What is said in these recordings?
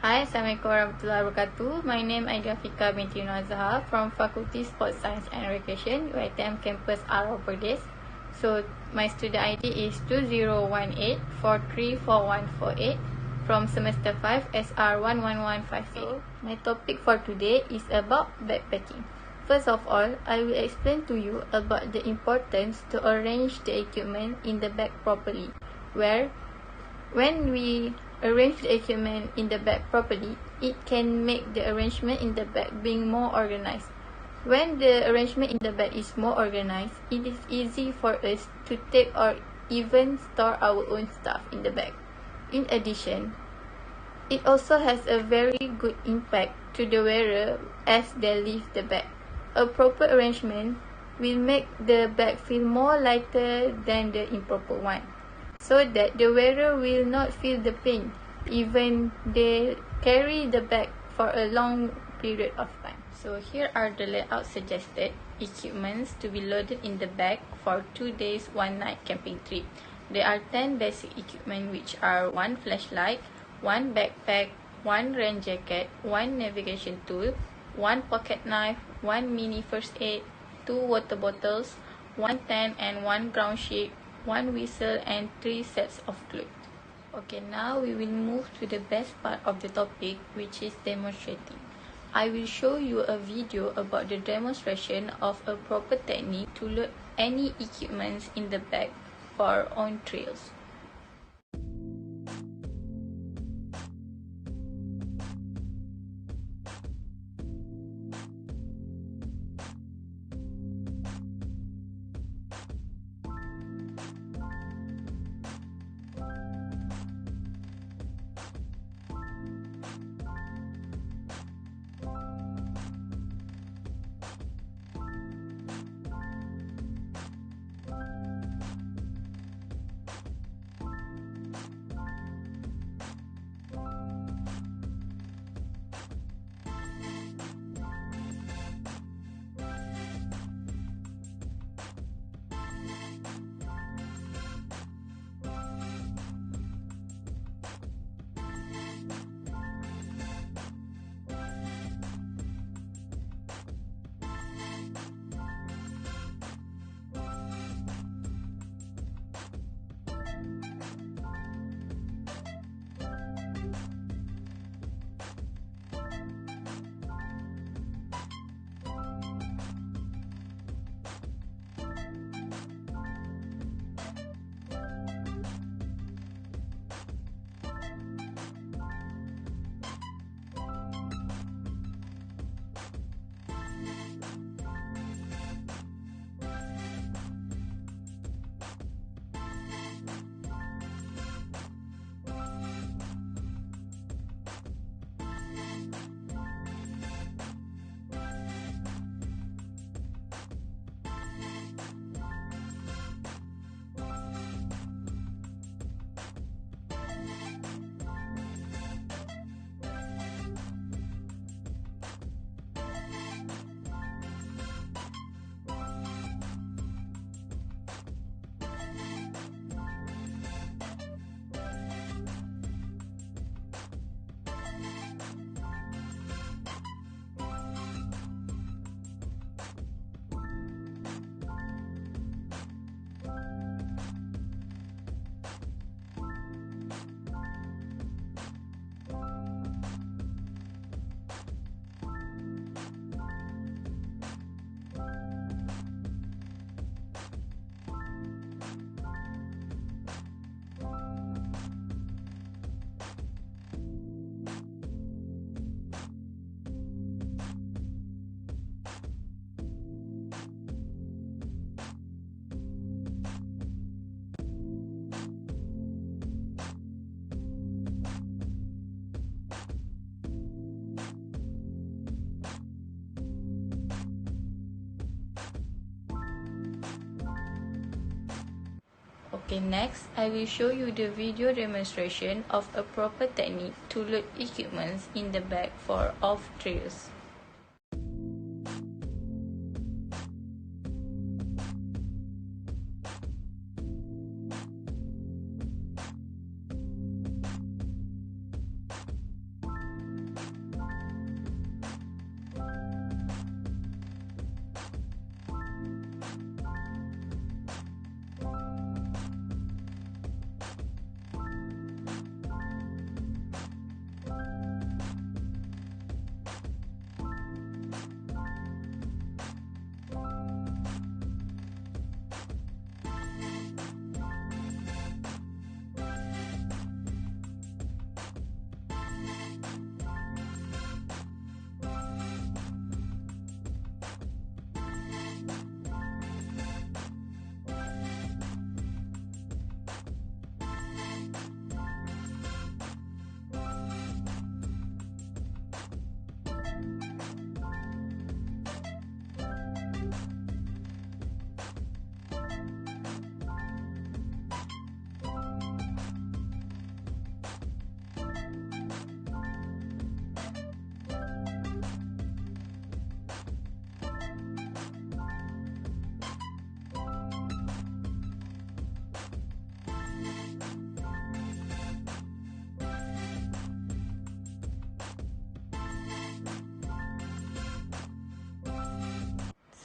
Hi, Assalamualaikum warahmatullahi wabarakatuh. My name is Fika binti Nazha from Faculty Sports Science and Recreation, UiTM Campus Arau Perlis. So, my student ID is 2018434148 from semester 5 SR11158. So, my topic for today is about backpacking. First of all, I will explain to you about the importance to arrange the equipment in the bag properly, when we arrange the equipment in the bag properly, it can make the arrangement in the bag being more organized. When the arrangement in the bag is more organized, it is easy for us to take or even store our own stuff in the bag. In addition, it also has a very good impact to the wearer as they leave the bag. A proper arrangement will make the bag feel more lighter than the improper one, so that the wearer will not feel the pain even they carry the bag for a long period of time. So here are the layout suggested equipments to be loaded in the bag for 2 days 1 night camping trip. There are 10 basic equipment, which are 1 flashlight, 1 backpack, 1 rain jacket, 1 navigation tool, 1 pocket knife, 1 mini first aid, 2 water bottles, 1 tent and 1 ground sheet, 1 whistle and 3 sets of clothes. Okay, now we will move to the best part of the topic, which is demonstrating. I will show you a video about the demonstration of a proper technique to load any equipments in the bag for on trails. Okay, next I will show you the video demonstration of a proper technique to load equipments in the bag for off trails.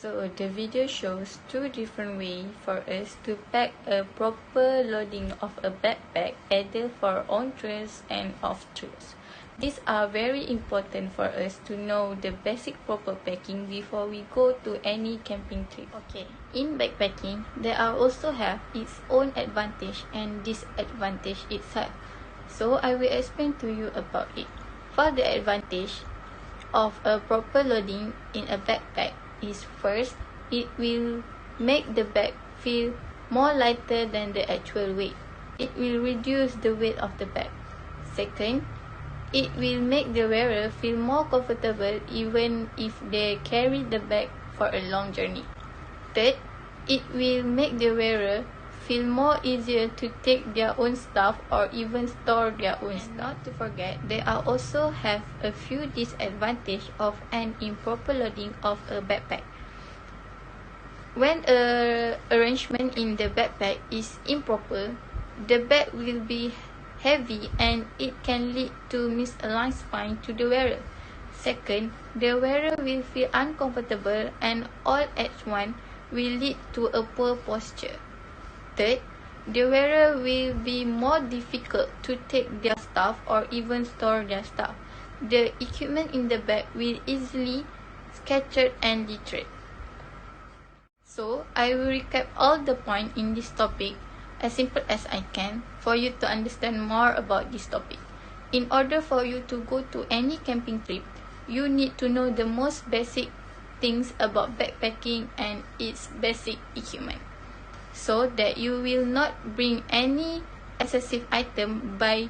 So the video shows two different ways for us to pack a proper loading of a backpack either for on trails and off trails. These are very important for us to know the basic proper packing before we go to any camping trip. Okay, in backpacking, there are also have its own advantage and disadvantage itself. So I will explain to you about it. For the advantage of a proper loading in a backpack is first, it will make the bag feel more lighter than the actual weight. It will reduce the weight of the bag. Second, it will make the wearer feel more comfortable even if they carry the bag for a long journey. Third, it will make the wearer feel more easier to take their own stuff or even store their own stuff. Not to forget, there are also have a few disadvantages of an improper loading of a backpack. When a arrangement in the backpack is improper, the bag will be heavy and it can lead to misaligned spine to the wearer. Second, the wearer will feel uncomfortable and all at once will lead to a poor posture. Third, the wearer will be more difficult to take their stuff or even store their stuff. The equipment in the bag will easily scattered and deteriorated. So, I will recap all the points in this topic as simple as I can for you to understand more about this topic. In order for you to go to any camping trip, you need to know the most basic things about backpacking and its basic equipment, so that you will not bring any excessive item by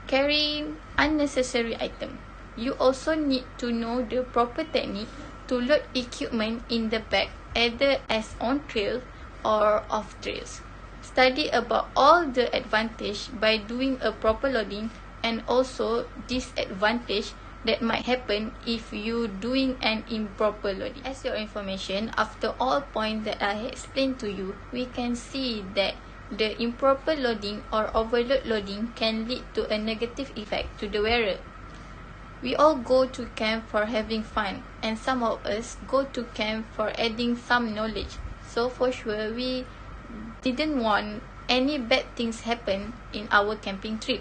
carrying unnecessary item. You also need to know the proper technique to load equipment in the bag, either as on trail or off trails. Study about all the advantage by doing a proper loading and also disadvantage that might happen if you doing an improper loading. As your information, after all points that I explained to you, we can see that the improper loading or overload loading can lead to a negative effect to the wearer. We all go to camp for having fun, and some of us go to camp for adding some knowledge. So for sure, we didn't want any bad things happen in our camping trip.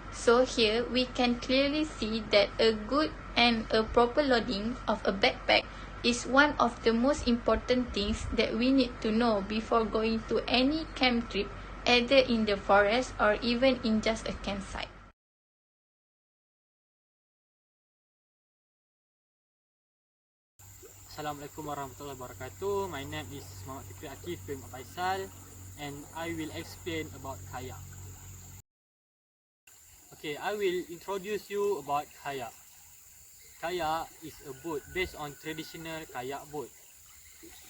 So here we can clearly see that a good and a proper loading of a backpack is one of the most important things that we need to know before going to any camp trip, either in the forest or even in just a campsite. Assalamualaikum warahmatullahi wabarakatuh. My name is Muhammad Fikri Akif bin Faisal and I will explain about kayak. Okay, I will introduce you about kayak. Kayak is a boat based on traditional kayak boat.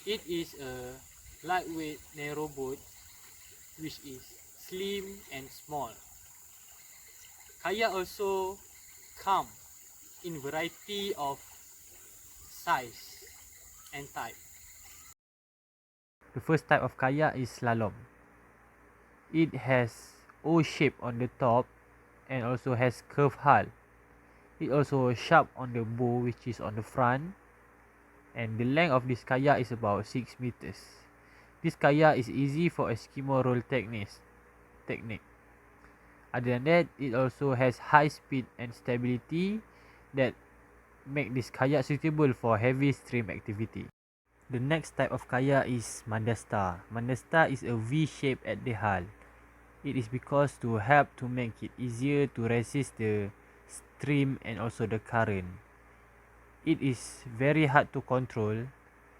It is a lightweight narrow boat which is slim and small. Kayak also come in variety of size and type. The first type of kayak is slalom. It has O shape on the top and also has curved hull. It also sharp on the bow which is on the front, and the length of this kayak is about 6 meters. This kayak is easy for Eskimo roll technique. Other than that, it also has high speed and stability that make this kayak suitable for heavy stream activity. The next type of kayak is mandasta. Mandasta is a V shape at the hull. It is because to help to make it easier to resist the stream and also the current. It is very hard to control,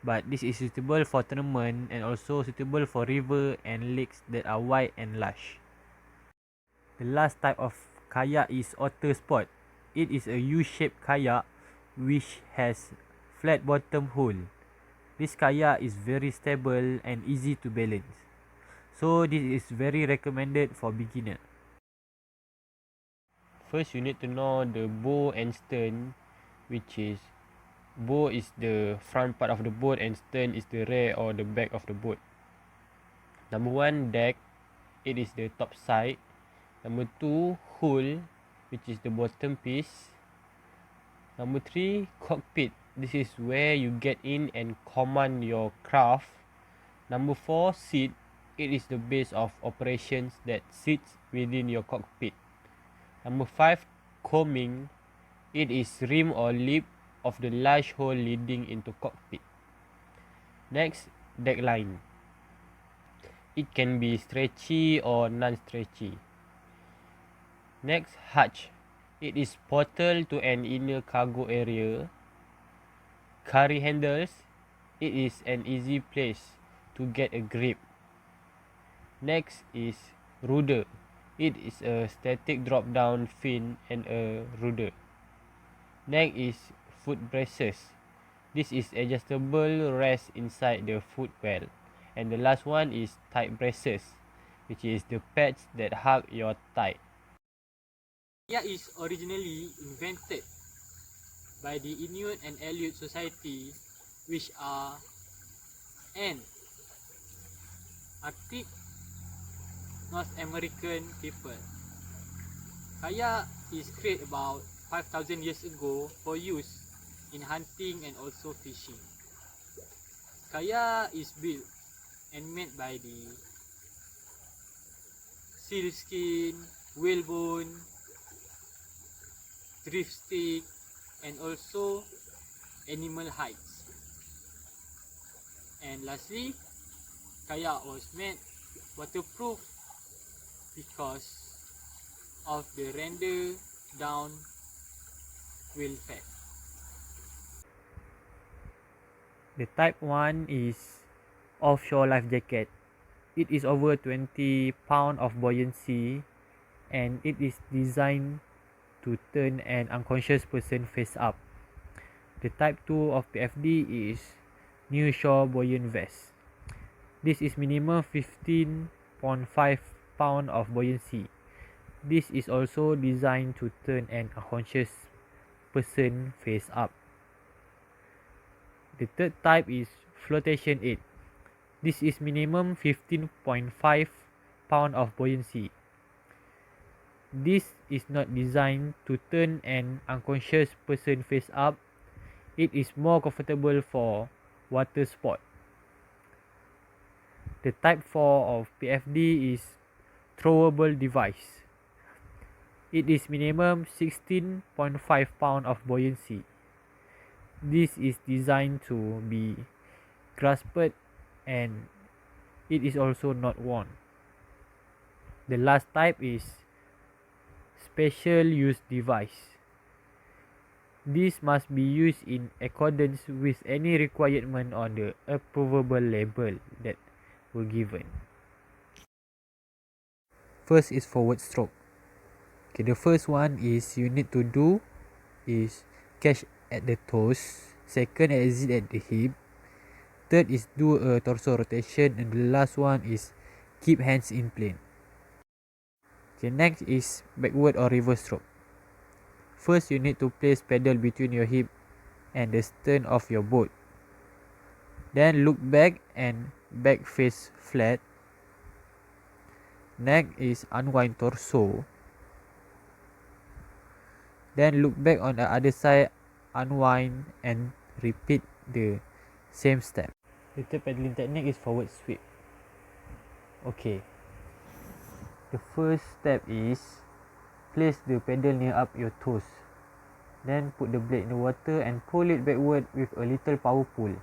but this is suitable for tournament and also suitable for river and lakes that are wide and large. The last type of kayak is otter sport. It is a U-shaped kayak which has flat bottom hull. This kayak is very stable and easy to balance. So this is very recommended for beginner. First, you need to know the bow and stern, which is bow is the front part of the boat and stern is the rear or the back of the boat. Number 1, deck. It is the top side. Number 2, hull, which is the bottom piece. Number 3, cockpit. This is where you get in and command your craft. Number 4, seat. It is the base of operations that sits within your cockpit. Number 5, coaming. It is rim or lip of the large hole leading into cockpit. Next, deckline. It can be stretchy or non-stretchy. Next, hatch. It is portal to an inner cargo area. Carry handles. It is an easy place to get a grip. Next is rudder. It is a static drop down fin and a rudder. Next is foot braces. This is adjustable rest inside the foot well. And the last one is tight braces, which is the pads that hug your thigh. Kayak is originally invented by the Inuit and Aleut Society, which are an Arctic North American people. Kayak is created about 5,000 years ago for use in hunting and also fishing. Kayak is built and made by the seal skin, whalebone, drift stick, and also animal hides. And lastly, kayak was made waterproof because of the render down wheel fact. The type 1 is offshore life jacket. It is over 20 pound of buoyancy and it is designed to turn an unconscious person face up. The type 2 of PFD is near shore buoyant vest. This is minimum 15.5 pound of buoyancy. This is also designed to turn an unconscious person face up. The third type is flotation 8. This is minimum 15.5 pound of buoyancy. This is not designed to turn an unconscious person face up. It is more comfortable for water sport. The type 4 of PFD is throwable device. It is minimum 16.5 pound of buoyancy. This is designed to be grasped and it is also not worn. The last type is special use device. This must be used in accordance with any requirement on the approvable label that were given. First is forward stroke. Okay, the first one is you need to do is catch at the toes. Second, exit at the hip. Third is do a torso rotation, and the last one is keep hands in plane. Okay, next is backward or reverse stroke. First, you need to place pedal between your hip and the stern of your boat. Then look back and back face flat. Next is unwind torso. Then look back on the other side, unwind and repeat the same step. The third pedaling technique is forward sweep. Okay. The first step is place the pedal near up your toes. Then put the blade in the water and pull it backward with a little power pull.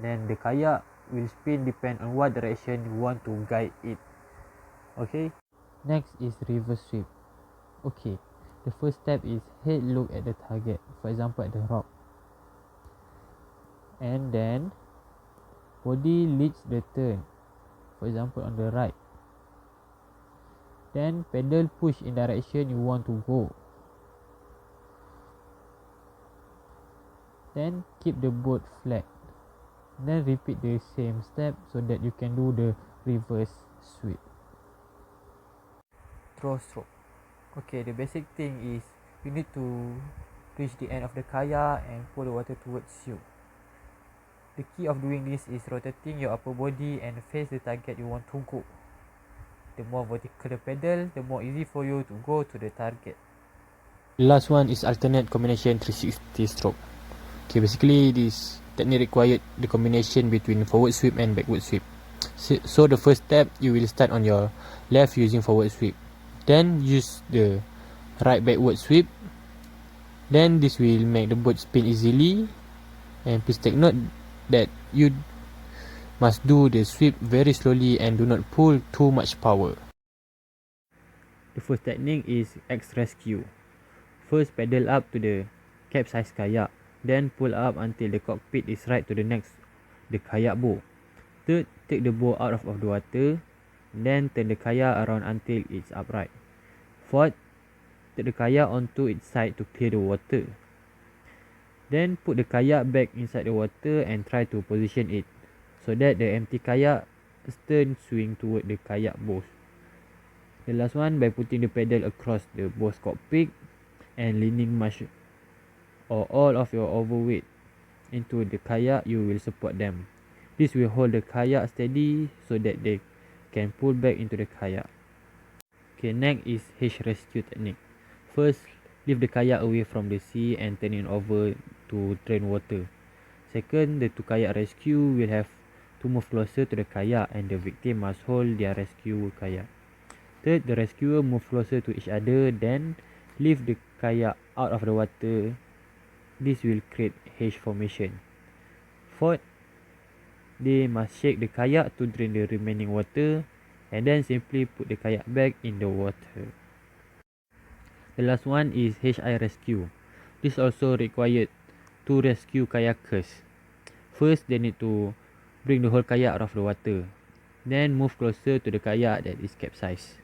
Then the kayak will spin depend on what direction you want to guide it. Okay. Next is reverse sweep. Okay. The first step is head look at the target, for example at the rock. And then body leads the turn, for example on the right. Then pedal push in direction you want to go. Then keep the boat flat. Then repeat the same step so that you can do the reverse sweep. Throw stroke. Okay, the basic thing is you need to reach the end of the kayak and pull the water towards you. The key of doing this is rotating your upper body and face the target you want to go. The more vertical the pedal, the more easy for you to go to the target. The last one is alternate combination 360 stroke. Okay, basically this technique required the combination between forward sweep and backward sweep. So the first step, you will start on your left using forward sweep. Then use the right backward sweep. Then this will make the boat spin easily. And please take note that you must do the sweep very slowly and do not pull too much power. The first technique is X rescue. First pedal up to the capsized kayak, then pull up until the cockpit is right to the kayak bow. Third, take the bow out of the water, then turn the kayak around until it's upright. Fourth, take the kayak onto its side to clear the water. Then put the kayak back inside the water and try to position it so that the empty kayak stern swing toward the kayak bow. The last one, by putting the pedal across the bow's cockpit and leaning much or all of your overweight into the kayak, you will support them. This will hold the kayak steady so that they can pull back into the kayak. Okay, next is H rescue technique. First, lift the kayak away from the sea and turn it over to drain water. Second, the two kayak rescue will have to move closer to the kayak and the victim must hold their rescue kayak. Third, the rescuer move closer to each other, then lift the kayak out of the water. This will create H formation. Fourth, they must shake the kayak to drain the remaining water and then simply put the kayak back in the water. The last one is HI rescue. This also required two rescue kayakers. First, they need to bring the whole kayak out of the water. Then move closer to the kayak that is capsized.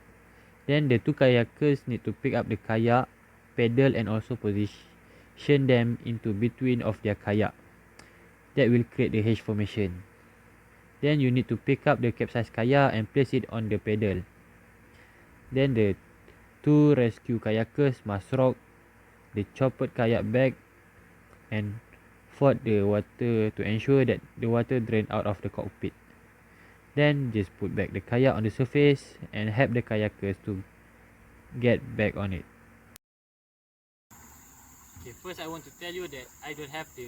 Then the two kayakers need to pick up the kayak, pedal and also position them into between of their kayak. That will create the H formation. Then you need to pick up the capsized kayak and place it on the pedal. Then the two rescue kayakers must rock the chopped kayak back and forth the water to ensure that the water drain out of the cockpit. Then just put back the kayak on the surface and help the kayakers to get back on it. Okay, first I want to tell you that I don't have the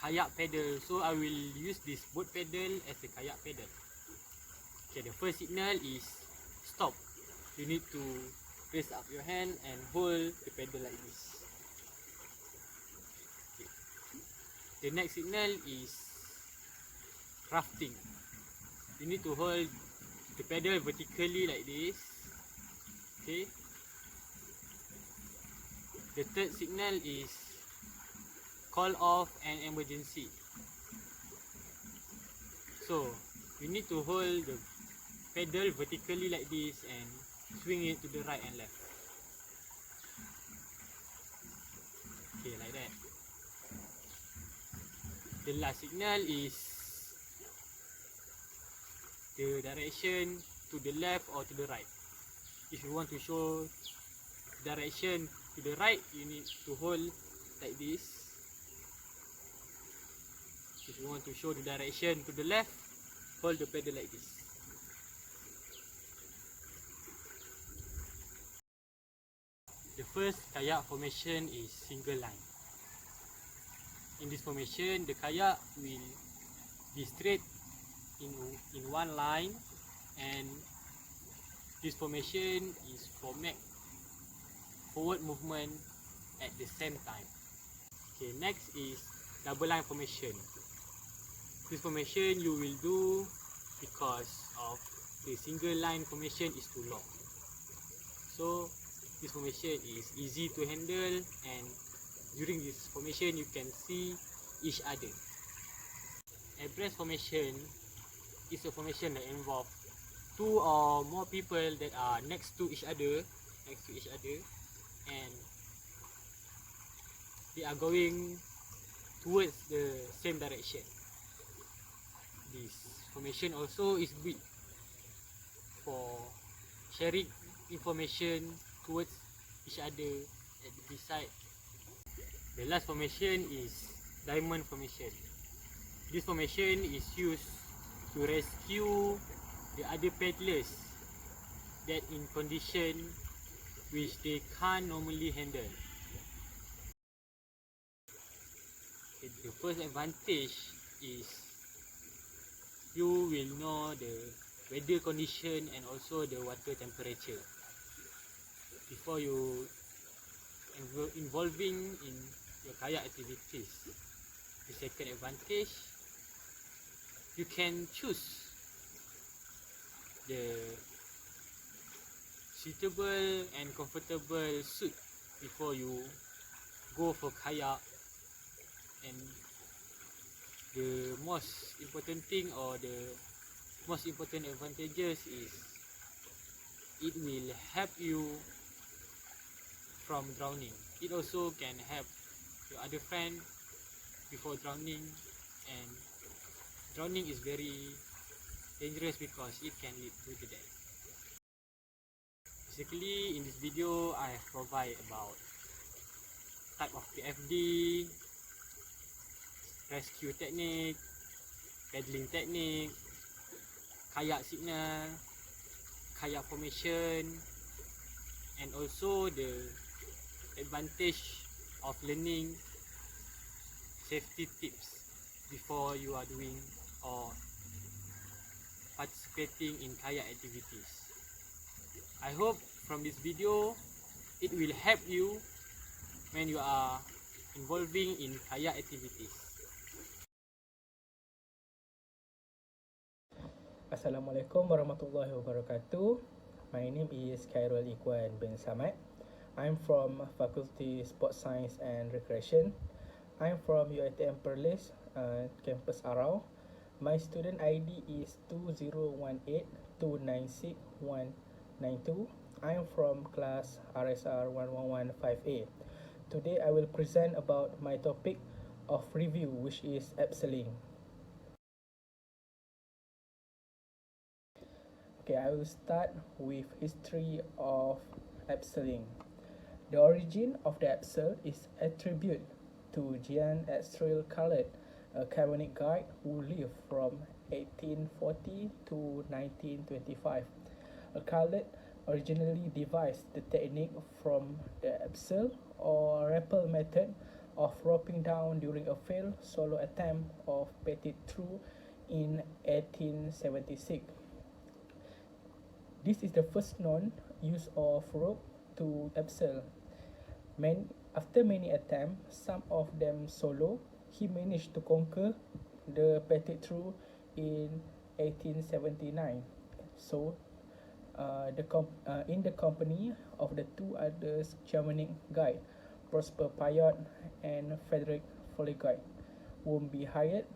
kayak pedal, so I will use this boat pedal as the kayak pedal. Okay, the first signal is stop. You need to raise up your hand and hold the pedal like this. Okay. The next signal is rafting. You need to hold the pedal vertically like this. Okay. The third signal is call off an emergency. So you need to hold the pedal vertically like this and swing it to the right and left. Okay, like that. The last signal is the direction to the left or to the right. If you want to show direction to the right, you need to hold like this. If you want to show the direction to the left, hold the pedal like this. The first kayak formation is single line. In this formation, the kayak will be straight in one line, and this formation is for make forward movement at the same time. Okay, next is double line formation. This formation you will do because of the single line formation is too long. So this formation is easy to handle, and during this formation you can see each other. Abreast formation is a formation that involves two or more people that are next to each other, and they are going towards the same direction. This formation also is built for sharing information towards each other at the beside. The last formation is diamond formation. This formation is used to rescue the other paddlers that in condition which they can't normally handle. The first advantage is you will know the weather condition and also the water temperature before you involving in your kayak activities. The second advantage, you can choose the suitable and comfortable suit before you go for kayak. And the most important thing or the most important advantages is it will help you from drowning. It also can help your other friend before drowning, and drowning is very dangerous because it can lead to the death. Basically, in this video, I provide about type of PFD, rescue technique, paddling technique, kayak signal, kayak formation, and also the advantage of learning safety tips before you are doing or participating in kayak activities. I hope from this video it will help you when you are involving in kayak activities. Assalamualaikum warahmatullahi wabarakatuh. My name is Khairul Ikhwan bin Samad. I'm from Faculty Sports Science and Recreation. I'm from UiTM Perlis, campus Arau. My student ID is 2018296192. I'm from class RSR 1115A. Today I will present about my topic of review, which is abseiling. Okay, I will start with history of abseiling. The origin of the abseil is attributed to Jean Estrel Khaled, a Cabernet guide who lived from 1840 to 1925. Khaled originally devised the technique from the abseil or rappel method of roping down during a failed solo attempt of Petit Trou in 1876. This is the first known use of rope to abseil. After many attempts, some of them solo, he managed to conquer the Petit Trou in 1879. So, in the company of the two others Germanic guide, Prosper Payot and Frederick Folleguide, will be hired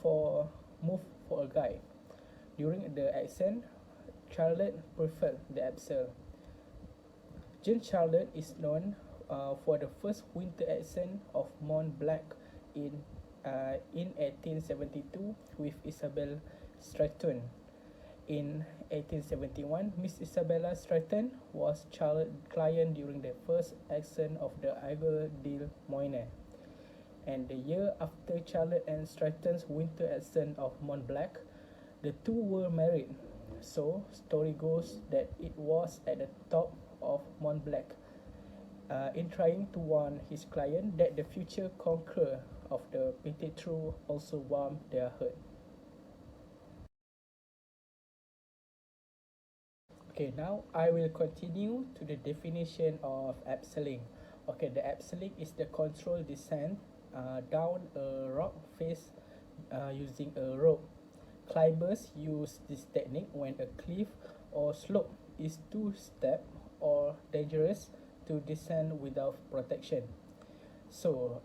for move for a guide. During the ascent, Charlotte preferred the abseil. Jean Charlotte is known for the first winter ascent of Mont Blanc in 1872 with Isabel Stratton. In 1871, Miss Isabella Stratton was Charlotte's client during the first ascent of the Aigle de Moine. And the year after Charlotte and Stratton's winter ascent of Mont Blanc, the two were married. So, story goes that it was at the top of Mont Blanc, in trying to warn his client that the future conqueror of the Petit Trou also warmed their heart. Okay, now I will continue to the definition of abseiling. Okay, the abseiling is the controlled descent down a rock face using a rope. Climbers use this technique when a cliff or slope is too steep or dangerous to descend without protection. So,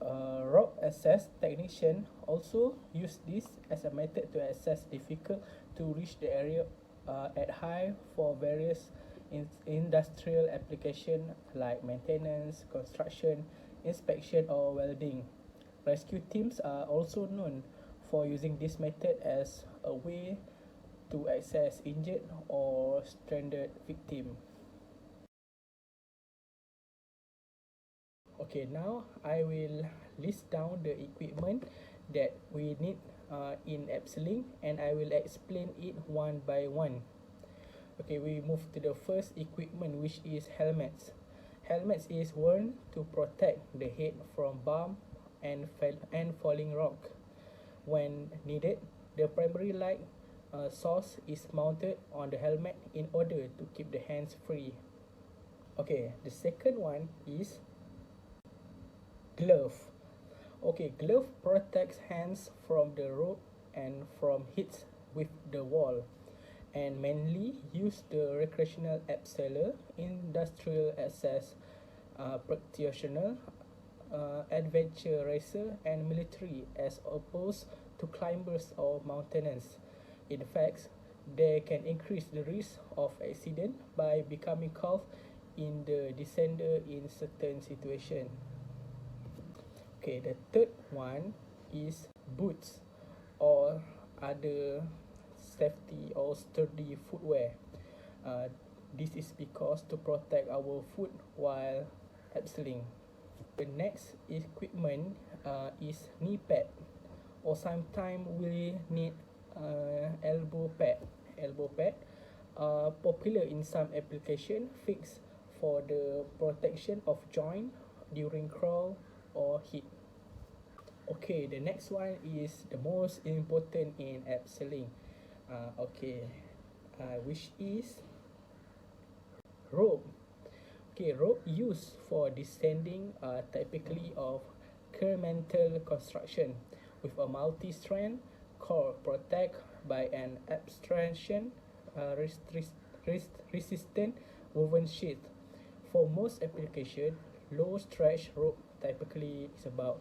rope access technicians also use this as a method to access difficult to reach the area at high for various industrial applications like maintenance, construction, inspection, or welding. Rescue teams are also known for using this method as a way to access injured or stranded victims. Okay, now I will list down the equipment that we need in abseiling, and I will explain it one by one. Okay, we move to the first equipment, which is helmets. Helmets is worn to protect the head from bump and falling rock. When needed, the primary light source is mounted on the helmet in order to keep the hands free. Okay, the second one is glove. Okay, glove protects hands from the rope and from hits with the wall, and mainly use the recreational abseiler, industrial access practitioner, adventure racer, and military, as opposed to climbers or mountaineers. In fact, they can increase the risk of accident by becoming caught in the descender in certain situations. Okay, the third one is boots or other safety or sturdy footwear. Uh, this is because to protect our foot while abseiling. The next equipment is knee pad, or sometimes we need elbow pad. Elbow pad are popular in some application fixed for the protection of joint during crawl or hit. Okay, the next one is the most important in abseiling. Okay, which is rope. Okay, rope used for descending are typically of incremental construction with a multi-strand core protected by an abstraction resistant woven sheet. For most applications, low stretch rope typically is about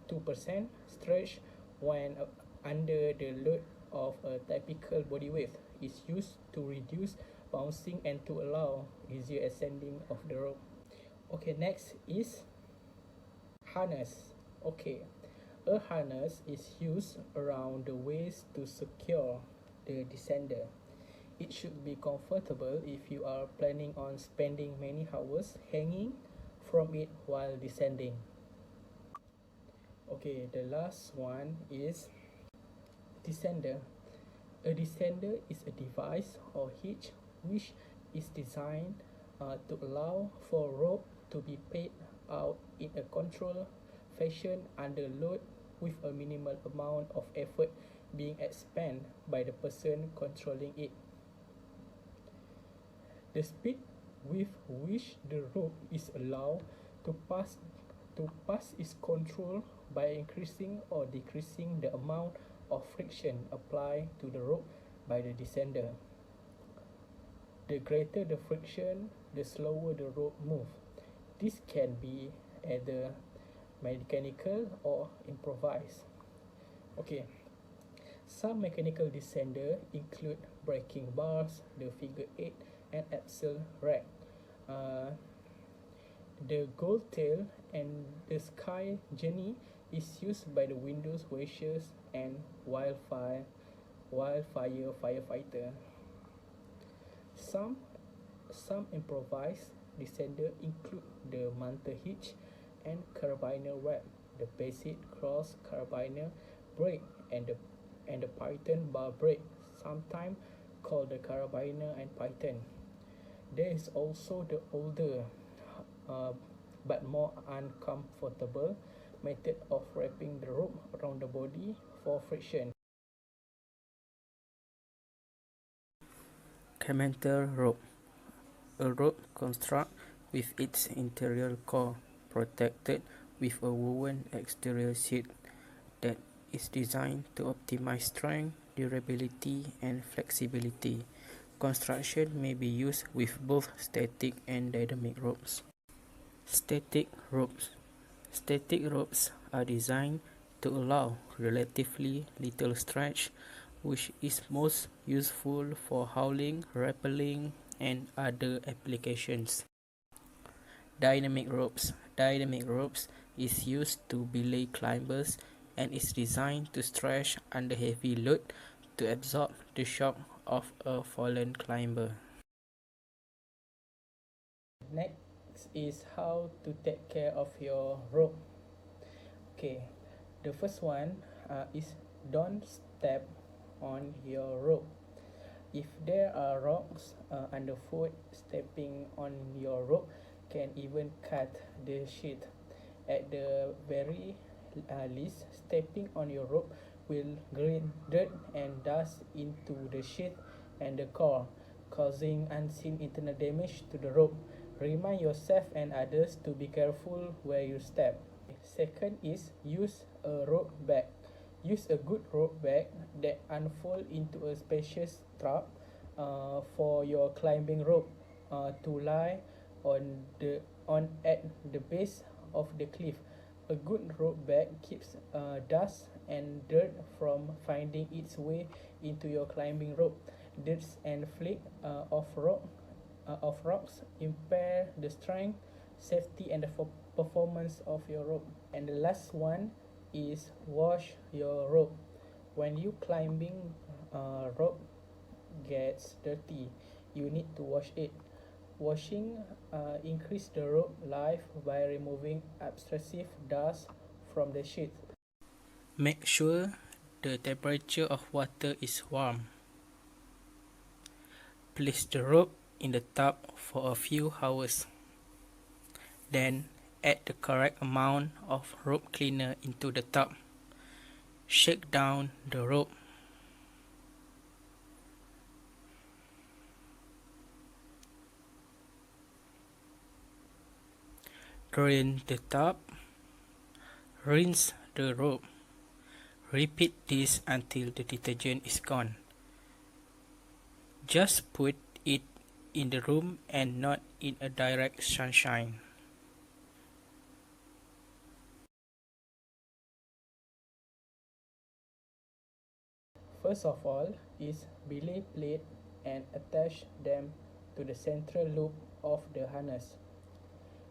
2% stretch when under the load of a typical body weight is used to reduce bouncing and to allow easier ascending of the rope. Okay, next is harness. Okay, a harness is used around the waist to secure the descender. It should be comfortable if you are planning on spending many hours hanging from it while descending. Okay, the last one is descender. A descender is a device or hitch which is designed to allow for rope to be paid out in a controlled fashion under load with a minimal amount of effort being expended by the person controlling it. The speed with which the rope is allowed to pass is controlled by increasing or decreasing the amount of friction applied to the rope by the descender. The greater the friction, the slower the rope moves. This can be either mechanical or improvised. Okay, some mechanical descender include braking bars, the figure 8, and axle rack. Uh, the gold tail and the sky journey is used by the windows washers and wildfire firefighter. Some some improvised descender include the Manta hitch and carabiner web, the basic cross carabiner brake, and the Python bar brake, sometimes called the carabiner and Python. There is also the older uh, but more uncomfortable method of wrapping the rope around the body for friction. Cemental rope. A rope construct with its interior core protected with a woven exterior sheet that is designed to optimize strength, durability, and flexibility. Construction may be used with both static and dynamic ropes. Static ropes. Static ropes are designed to allow relatively little stretch, which is most useful for hauling, rappelling, and other applications. Dynamic ropes. Dynamic ropes is used to belay climbers and is designed to stretch under heavy load to absorb the shock of a fallen climber. Next is how to take care of your rope. Okay, the first one is don't step on your rope. If there are rocks underfoot, stepping on your rope can even cut the sheet. At the very least, stepping on your rope will grind dirt and dust into the sheath and the core, causing unseen internal damage to the rope. Remind yourself and others to be careful where you step. Second is use a rope bag. Use a good rope bag that unfolds into a spacious strap for your climbing rope to lie on at the base of the cliff. A good rope bag keeps dust and dirt from finding its way into your climbing rope. Dirt and flake of rocks impair the strength, safety, and the performance of your rope. And the last one is wash your rope. When you climbing rope gets dirty, you need to wash it. Washing increase the rope life by removing obtrusive dust from the sheet. Make sure the temperature of water is warm. Place the rope in the tub for a few hours. Then add the correct amount of rope cleaner into the tub. Shake down the rope. Drain the tub. Rinse the rope. Repeat this until the detergent is gone. Just put it in the room and not in a direct sunshine. First of all is belay plate and attach them to the central loop of the harness.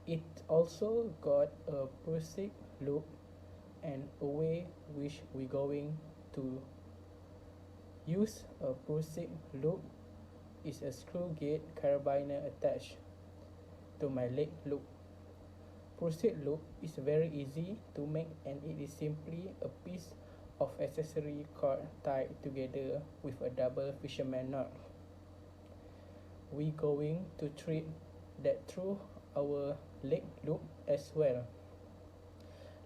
It also got a prusic loop and a way which we going to use. A prusic loop is a screw gate carabiner attached to my leg loop. Prusic loop is very easy to make and it is simply a piece of accessory cord tied together with a double fisherman knot. We going to treat that through our leg loop as well,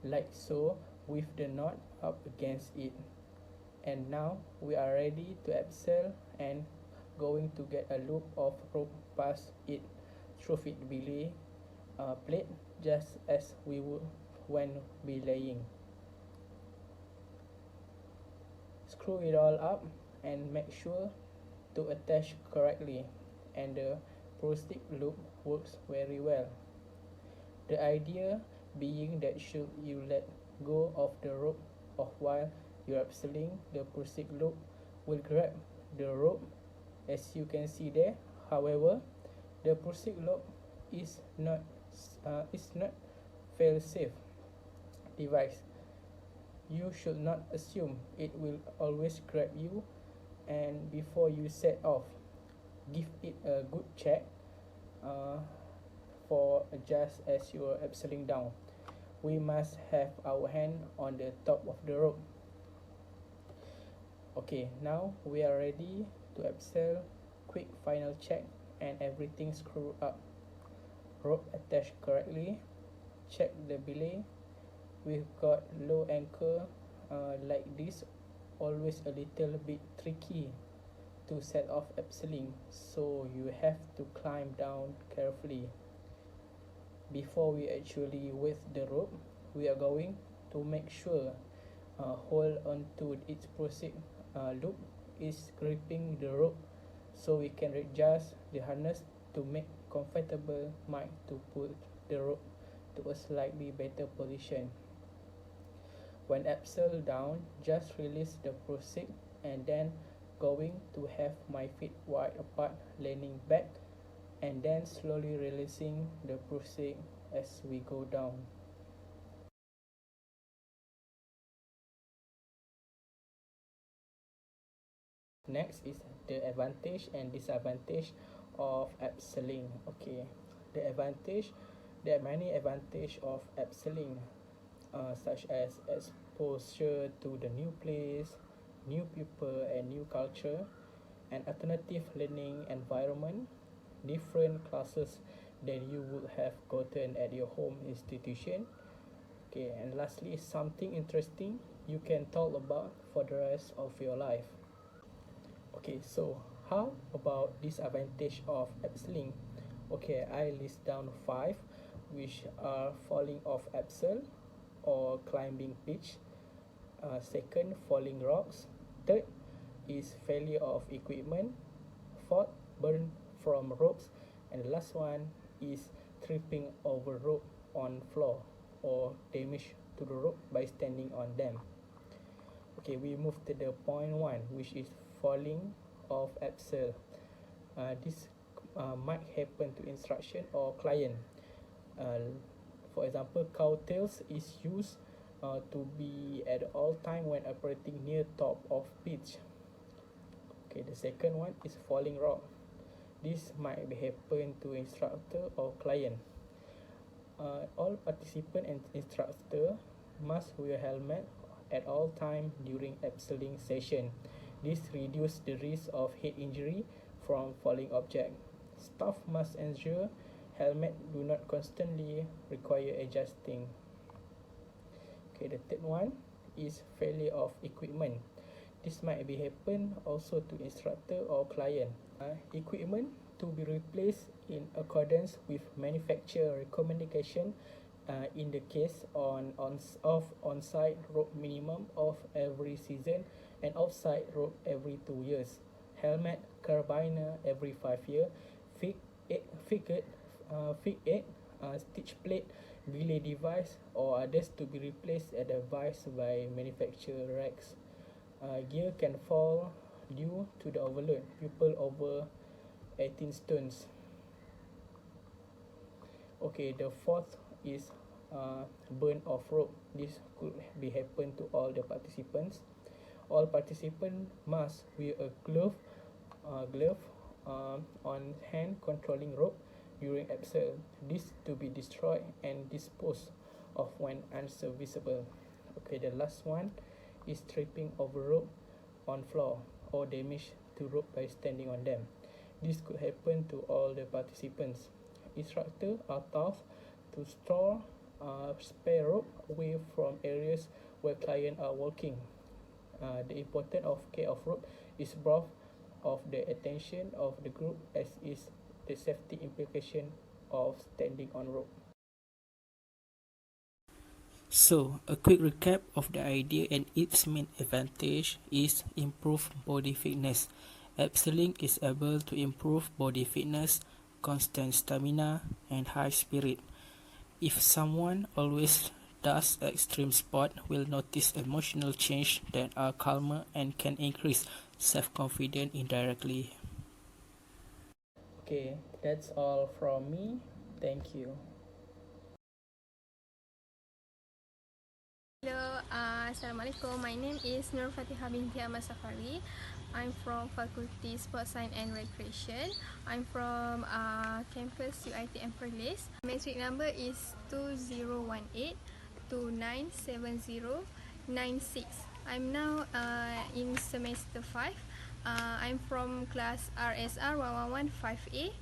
like so, with the knot up against it. And now we are ready to abseil and going to get a loop of rope past it through it belay plate just as we would when belaying. Screw it all up and make sure to attach correctly, and the prusic loop works very well. The idea being that should you let go of the rope of while you are abseiling, the prusic loop will grab the rope as you can see there. However, the prusic loop is not fail-safe device. You should not assume it will always grab you, and before you set off, give it a good check for just as you are abseiling down. We must have our hand on the top of the rope. Okay, now we are ready to abseil. Quick final check and everything screwed up. Rope attached correctly. Check the belay. We've got low anchor like this, always a little bit tricky to set off abseiling, so you have to climb down carefully. Before we actually wave the rope, we are going to make sure hold onto its prusic loop is gripping the rope, so we can adjust the harness to make comfortable mic to put the rope to a slightly better position. When abseil down, just release the prusic and then going to have my feet wide apart leaning back, and then slowly releasing the prusic as we go down. Next is the advantage and disadvantage of abseiling. Okay, the advantage, there are many advantages of abseiling, such as exposure to the new place, new people, and new culture, an alternative learning environment, different classes than you would have gotten at your home institution, Okay, and lastly, something interesting you can talk about for the rest of your life. Okay, so how about disadvantage of abseiling? Okay, I list down 5, which are falling off abseil or climbing pitch. Second, falling rocks. Third is failure of equipment. Fourth, burn from ropes. And the last one is tripping over rope on floor or damage to the rope by standing on them. Okay, we move to the point 1, which is falling off abseil. This might happen to instruction or client. Uh, for example, cowtails is used to be at all time when operating near top of pitch. Okay, the second one is falling rock. This might happen to instructor or client. All participant and instructor must wear helmet at all time during abseiling session. This reduces the risk of head injury from falling object. Staff must ensure helmet do not constantly require adjusting. Okay, the third one is failure of equipment. This might be happen also to instructor or client. Equipment to be replaced in accordance with manufacturer recommendation in the case of on-site rope minimum of every season and off-site rope every 2 years. Helmet, carabiner every 5 years. Figure stitch plate, belay device or others to be replaced and advised by manufacturer racks. Gear can fall due to the overload. People over 18 stones. Okay, the fourth is burn of rope. This could be happen to all the participants. All participants must wear a glove on hand controlling rope during abseil. This to be destroyed and disposed of when unserviceable. Okay, the last one is tripping over rope on floor or damage to rope by standing on them. This could happen to all the participants. Instructors are taught to store spare rope away from areas where clients are walking. The importance of care of rope is brought of the attention of the group as is the safety implication of standing on rope. So, a quick recap of the idea and its main advantage is improved body fitness. Abseiling is able to improve body fitness, constant stamina, and high spirit. If someone always does extreme sport, will notice emotional change that are calmer and can increase self-confidence indirectly. Okay, that's all from me. Thank you. Hello, Assalamualaikum. My name is Nur Fatihah binti Ahmad Safari. I'm from Faculty Sports Science and Recreation. I'm from campus UIT Perlis. My suite number is 2018-297096. I'm now in semester 5. I'm from class RSR 1115A. I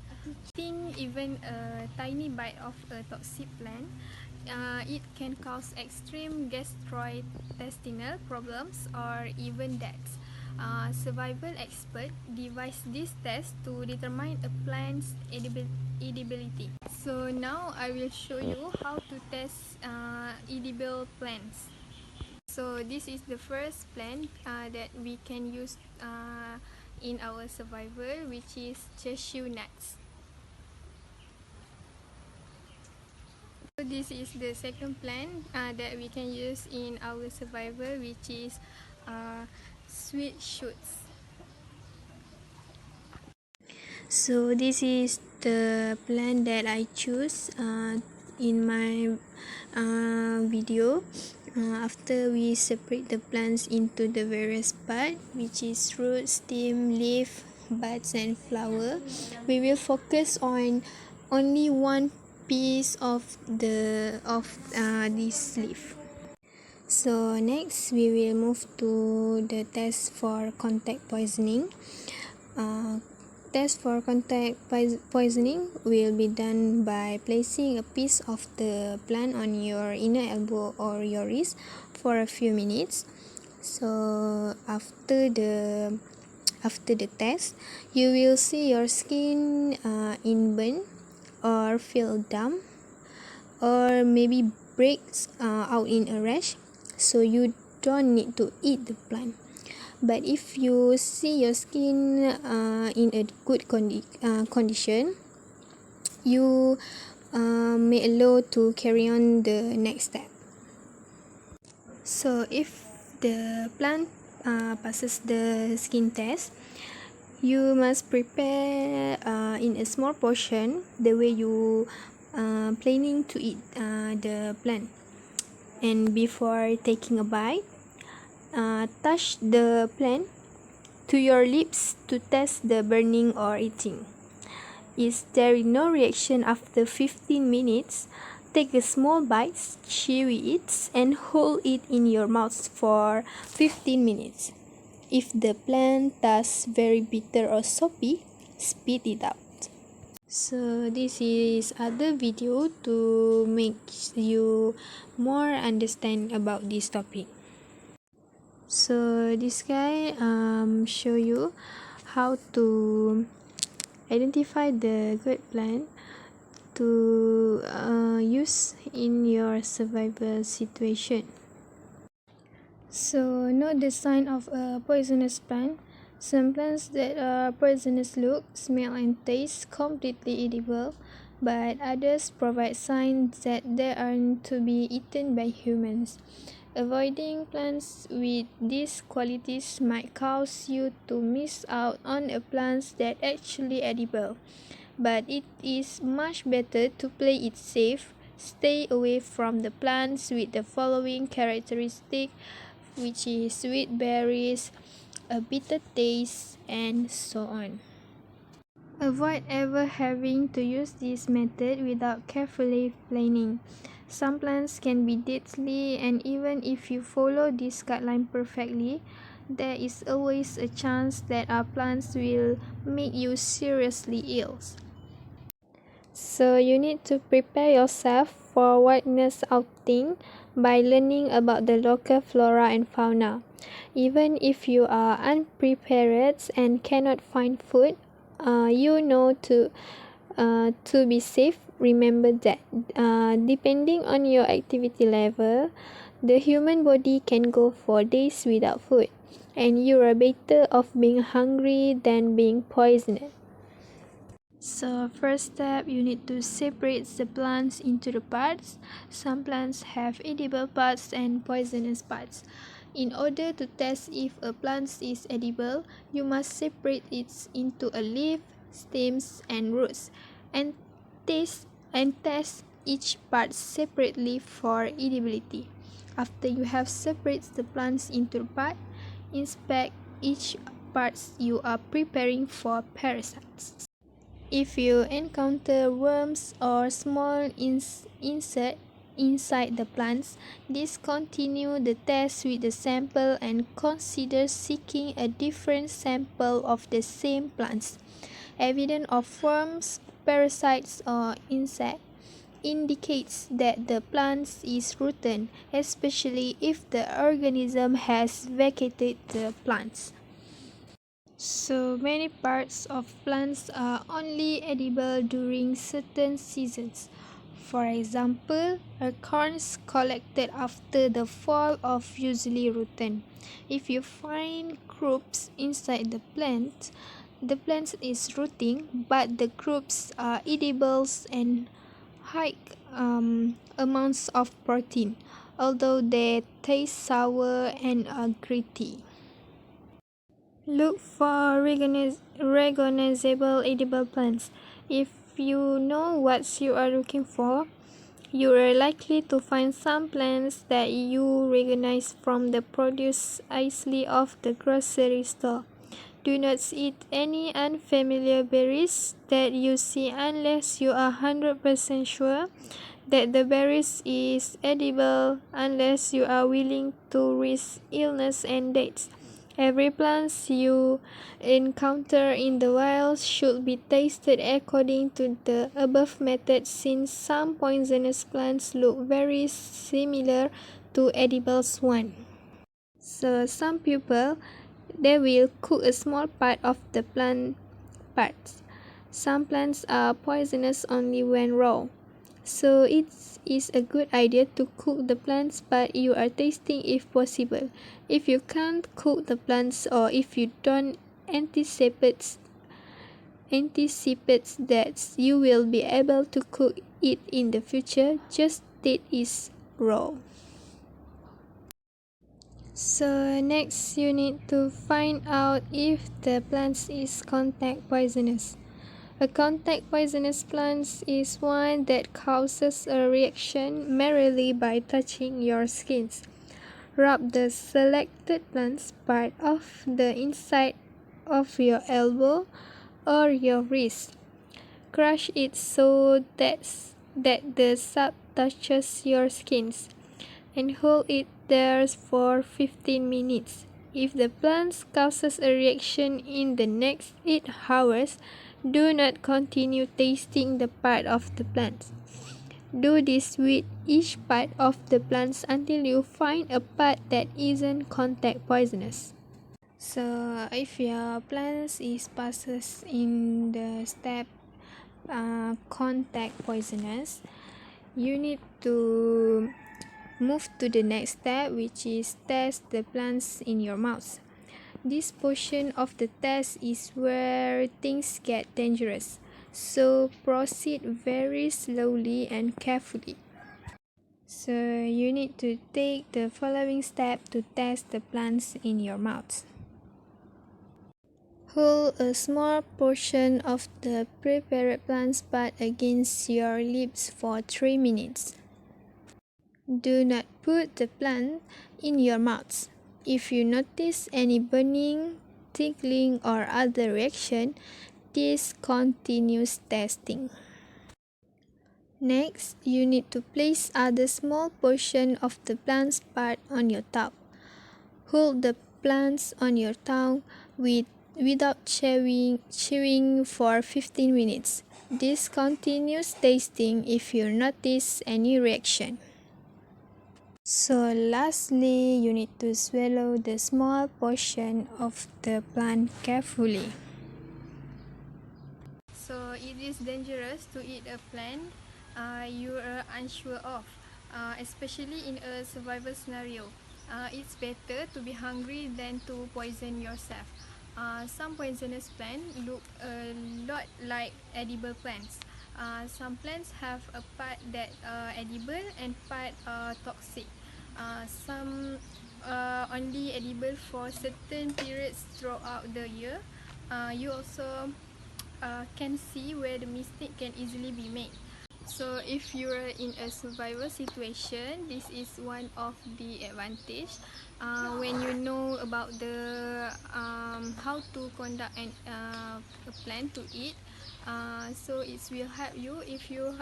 think even a tiny bite of a toxic plant it can cause extreme gastrointestinal problems or even death. Survival experts devise this test to determine a plant's edibility. So now I will show you how to test edible plants. So this is the first plant that we can use in our survival, which is cashew nuts. So this is the second plant that we can use in our survival, which is sweet shoots. So this is the plant that I choose in my video. After we separate the plants into the various parts, which is root, stem, leaf, buds and flower, we will focus on only one piece of this leaf. So next we will move to the test for contact poisoning. test for contact poisoning will be done by placing a piece of the plant on your inner elbow or your wrist for a few minutes. So after the test, you will see your skin inburn or feel damp or maybe breaks out in a rash. So you don't need to eat the plant. But if you see your skin in a good condition, you may allow to carry on the next step. So if the plant passes the skin test, you must prepare in a small portion the way you planning to eat the plant. And before taking a bite, touch the plant to your lips to test the burning or eating. If there is no reaction after 15 minutes, take a small bite, chew it, and hold it in your mouth for 15 minutes. If the plant tastes very bitter or soapy, spit it out. So this is other video to make you more understand about this topic. So this guy show you how to identify the good plant to use in your survival situation. So note the sign of a poisonous plant. Some plants that are poisonous look, smell and taste completely edible, but others provide signs that they aren't to be eaten by humans. Avoiding plants with these qualities might cause you to miss out on a plant that actually edible. But it is much better to play it safe. Stay away from the plants with the following characteristic, which is sweet berries, a bitter taste, and so on. Avoid ever having to use this method without carefully planning. Some plants can be deadly, and even if you follow this guideline perfectly, there is always a chance that our plants will make you seriously ill. So you need to prepare yourself for wilderness outing by learning about the local flora and fauna. Even if you are unprepared and cannot find food, you know to be safe. Remember that depending on your activity level, the human body can go for days without food, and you are better off being hungry than being poisoned. So first step, you need to separate the plants into the parts. Some plants have edible parts and poisonous parts. In order to test if a plant is edible, you must separate it into a leaf, stems, and roots, and test each part separately for edibility. After you have separated the plants into parts, inspect each part you are preparing for parasites. If you encounter worms or small insects inside the plants, discontinue the test with the sample and consider seeking a different sample of the same plants. Evidence of worms, parasites, or insects indicates that the plant is rotten, especially if the organism has vacated the plants. So many parts of plants are only edible during certain seasons. For example, acorns collected after the fall are usually rotten. If you find crops inside the plant is rotting, but the crops are edibles and high amounts of protein, although they taste sour and are gritty. Look for recognizable edible plants. If you know what you are looking for, you are likely to find some plants that you recognize from the produce aisle of the grocery store. Do not eat any unfamiliar berries that you see unless you are 100% sure that the berries is edible, unless you are willing to risk illness and death. Every plant you encounter in the wild should be tasted according to the above method, since some poisonous plants look very similar to edible ones. So some people, they will cook a small part of the plant parts. Some plants are poisonous only when raw. So it is a good idea to cook the plants, but you are tasting if possible. If you can't cook the plants, or if you don't anticipate that you will be able to cook it in the future, just take it raw. So next, you need to find out if the plant is contact poisonous. A contact poisonous plant is one that causes a reaction merely by touching your skin. Rub the selected plant part of the inside of your elbow or your wrist. Crush it so that the sap touches your skin, and hold it there for 15 minutes. If the plant causes a reaction in the next 8 hours, do not continue tasting the part of the plant. Do this with each part of the plants until you find a part that isn't contact poisonous. So if your plant is passes in the step contact poisonous, you need to move to the next step, which is test the plants in your mouth. This portion of the test is where things get dangerous, so proceed very slowly and carefully. So you need to take the following step to test the plants in your mouth. Hold a small portion of the prepared plant part against your lips for 3 minutes. Do not put the plant in your mouth. If you notice any burning, tickling, or other reaction, discontinue testing. Next, you need to place other small portion of the plant's part on your tongue. Hold the plants on your tongue without chewing for 15 minutes. Discontinue tasting if you notice any reaction. So lastly, you need to swallow the small portion of the plant carefully. So it is dangerous to eat a plant you are unsure of, especially in a survival scenario. It's better to be hungry than to poison yourself. Some poisonous plants look a lot like edible plants. Some plants have a part that edible and part toxic. Some only edible for certain periods throughout the year. You also can see where the mistake can easily be made. So if you're in a survival situation, this is one of the advantage. When you know about the how to conduct a plan to eat, so it will help you if you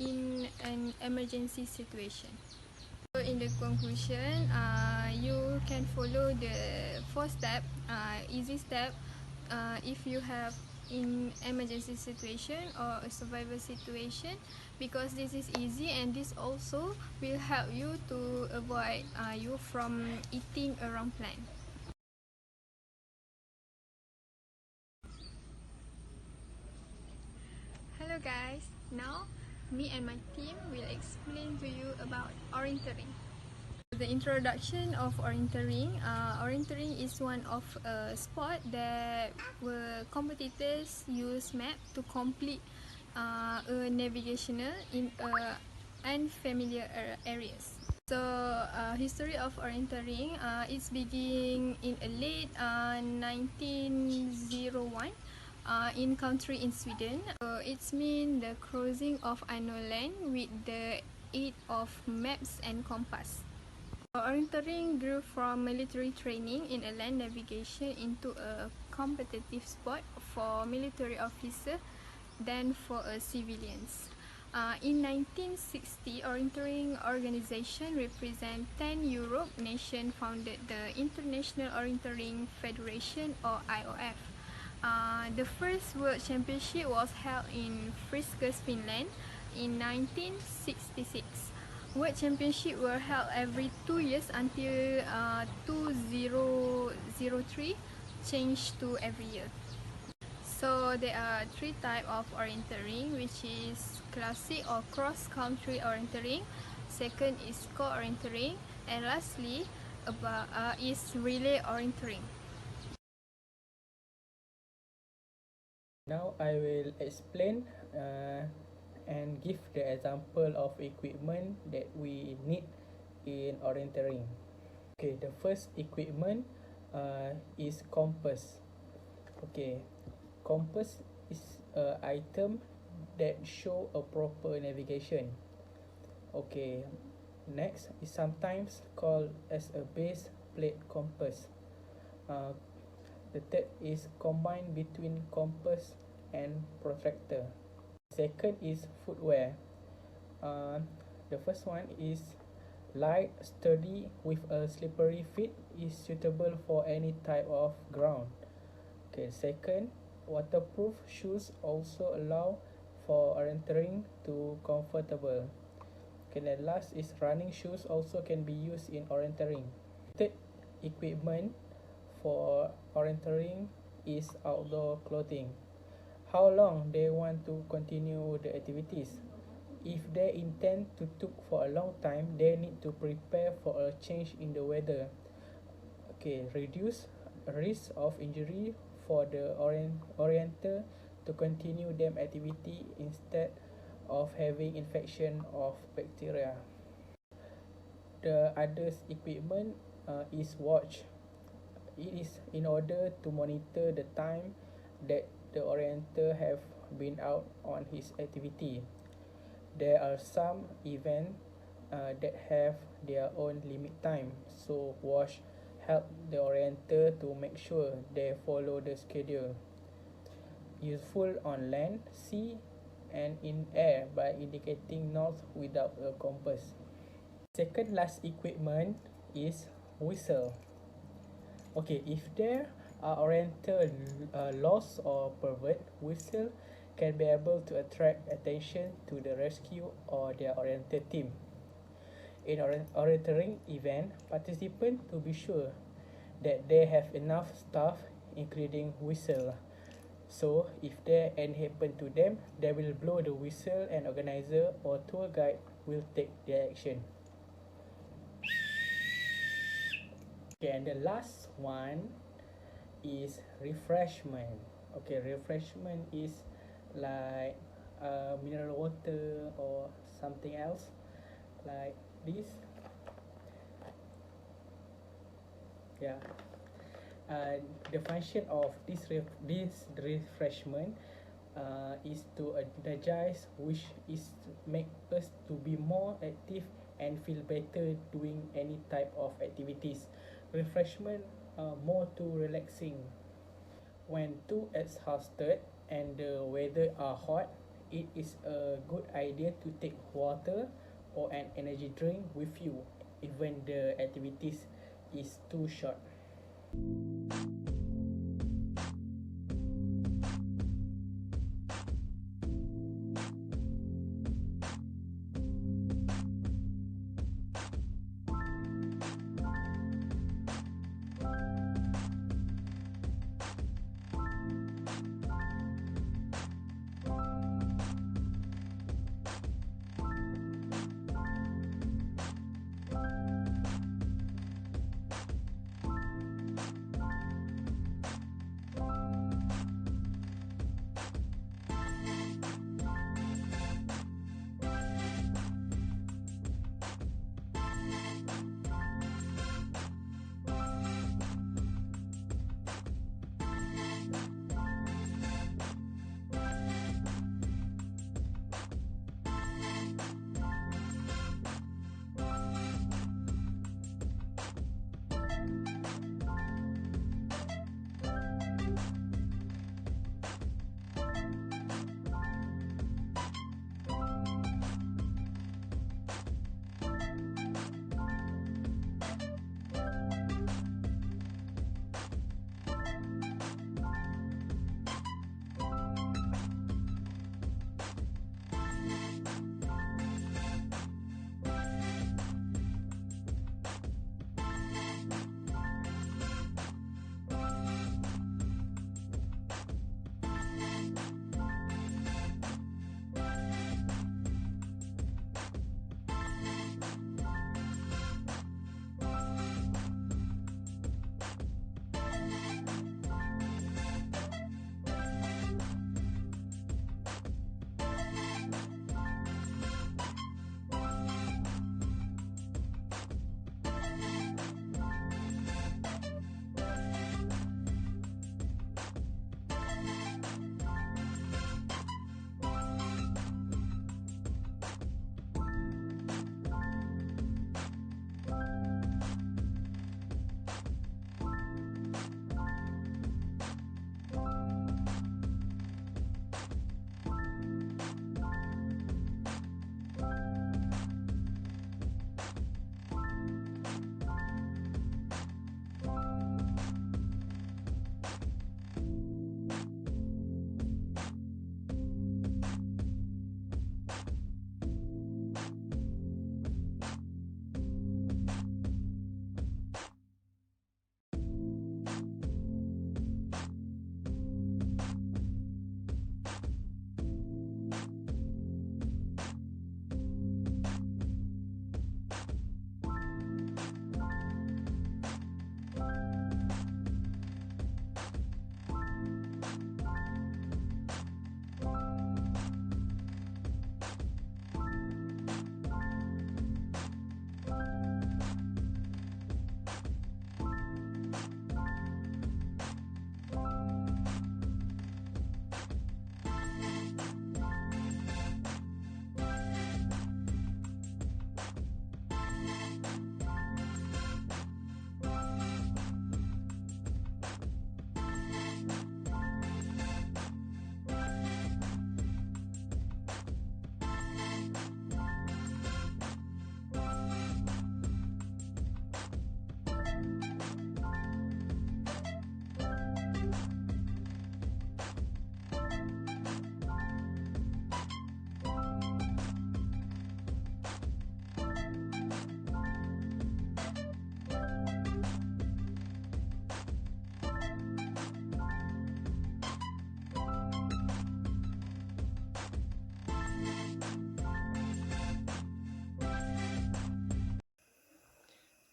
in an emergency situation. So in the conclusion, you can follow the 4 step, easy step, if you have in emergency situation or a survival situation, because this is easy and this also will help you to avoid you from eating a wrong plant. Hello guys, now me and my team will explain to you about orienteering. The introduction of orienteering. Orienteering is one of a sport that competitors use map to complete a navigational in unfamiliar areas. So history of orienteering, it's begin in a late 1901 in country in Sweden. It's mean the crossing of unknown land with the aid of maps and compass. Orienteering grew from military training in a land navigation into a competitive sport for military officers than for civilians. In 1960, orienteering organization represent 10 Europe nation founded the International Orienteering Federation or IOF. The first World Championship was held in Friskus, Finland in 1966. World Championship were held every 2 years until 2003, changed to every year. So there are three types of orienteering, which is classic or cross-country orienteering. Second is co-orienteering, and lastly is relay orienteering. Now I will explain and give the example of equipment that we need in orienteering. Okay, the first equipment is compass. Okay, compass is a item that show a proper navigation. Okay, next is sometimes called as a base plate compass. Uh, the third is combined between compass and protractor. Second is footwear. Uh, the first one is light, sturdy, with a slippery fit, is suitable for any type of ground. Okay, second, waterproof shoes also allow for entering to comfortable. Okay, then last is running shoes also can be used in orienteering. Third equipment for orienteering is outdoor clothing. How long they want to continue the activities? If they intend to took for a long time, they need to prepare for a change in the weather. Okay, reduce risk of injury for the orienter to continue them activity instead of having infection of bacteria. The others equipment is watch. It is in order to monitor the time that the orienter have been out on his activity. There are some events that have their own limit time, so watch help the orienter to make sure they follow the schedule. Useful on land, sea, and in air by indicating north without a compass. Second last equipment is whistle. Okay, if there are oriental loss or pervert, whistle can be able to attract attention to the rescue or their oriental team. In orienteering event, participants to be sure that they have enough staff, including whistle. So, if there any happen to them, they will blow the whistle and organizer or tour guide will take their action. Okay, and the last one is refreshment. Okay, refreshment is like mineral water or something else like this. Yeah. The function of this refreshment is to energize, which is to make us to be more active and feel better doing any type of activities. Refreshment more to relaxing. When too exhausted and the weather are hot, it is a good idea to take water or an energy drink with you, even the activities is too short.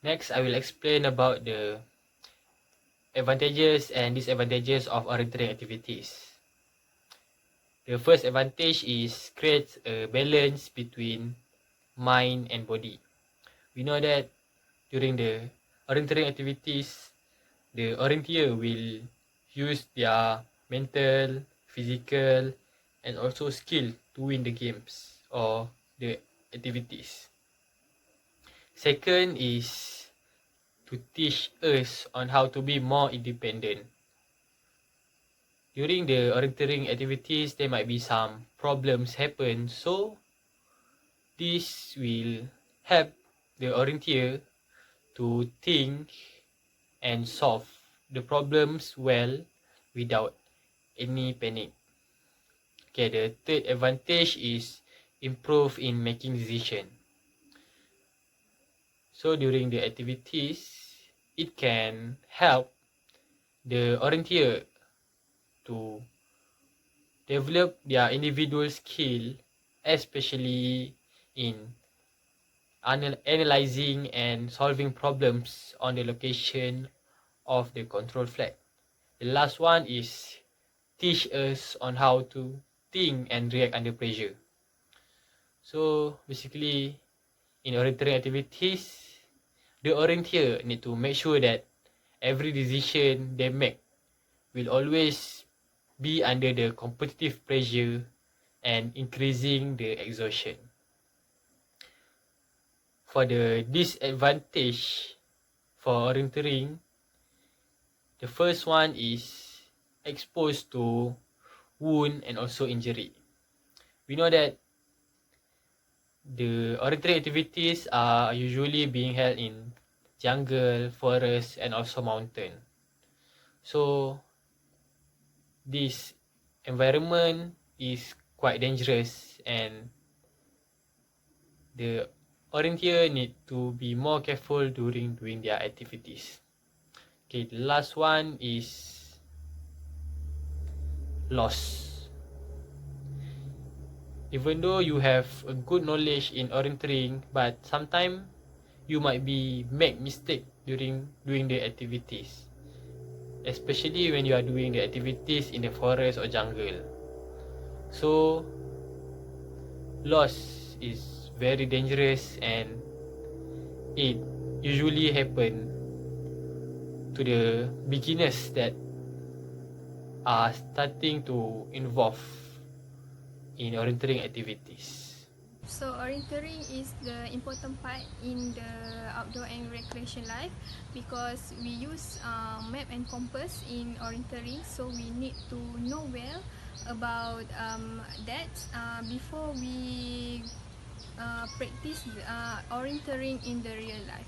Next, I will explain about the advantages and disadvantages of orienteering activities. The first advantage is create a balance between mind and body. We know that during the orienteering activities, the orienteer will use their mental, physical, and also skill to win the games or the activities. Second is to teach us on how to be more independent. During the orienteering activities, there might be some problems happen, so this will help the orienteer to think and solve the problems well without any panic. Okay, the third advantage is improve in making decision. So during the activities, it can help the orienteer to develop their individual skill, especially in analyzing and solving problems on the location of the control flag. The last one is teach us on how to think and react under pressure. So basically, in orienteering activities, the orienteer need to make sure that every decision they make will always be under the competitive pressure and increasing the exhaustion. For the disadvantage for orienteering, the first one is exposed to wound and also injury. We know that the orienteering activities are usually being held in jungle, forest, and also mountain. So this environment is quite dangerous, and the orienteer need to be more careful during doing their activities. Okay, the last one is loss. Even though you have a good knowledge in orienteering, but sometimes you might be make mistake during doing the activities, especially when you are doing the activities in the forest or jungle. So loss is very dangerous, and it usually happen to the beginners that are starting to involve in orienteering activities. So orienteering is the important part in the outdoor and recreation life because we use map and compass in orienteering, so we need to know well about that before we practice orienteering in the real life.